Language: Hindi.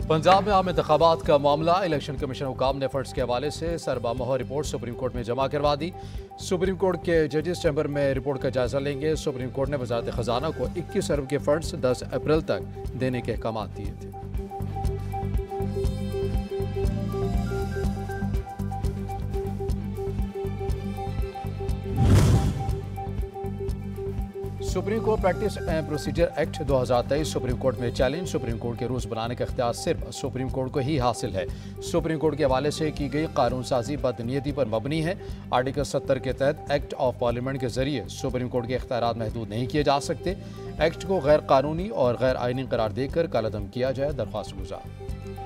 पंजाब में आम इंतखाबात का मामला, इलेक्शन कमीशन हुकाम ने फंड्स के हवाले से सरबामोहर रिपोर्ट सुप्रीम कोर्ट में जमा करवा दी। सुप्रीम कोर्ट के जजेस चैम्बर में रिपोर्ट का जायजा लेंगे। सुप्रीम कोर्ट ने वजारत खजाना को 21 अरब के फंड्स 10 अप्रैल तक देने के अहकाम दिए थे। Supreme court practice and procedure act 2023 supreme court में चैलेंज। सुप्रीम कोर्ट के रूल्स बनाने का इख्तियार सिर्फ सुप्रीम कोर्ट को ही हासिल है। सुप्रीम कोर्ट के हवाले से की गई कानून साजी बदनीयती पर मबनी है। आर्टिकल 70 के तहत एक्ट ऑफ पार्लियामेंट के जरिए सुप्रीम कोर्ट के इख्तियारात महदूद नहीं किए जा सकते। एक्ट को गैर कानूनी और गैर आइनी करार देकर कालादम किया जाए, दरख्वास्त गुजार।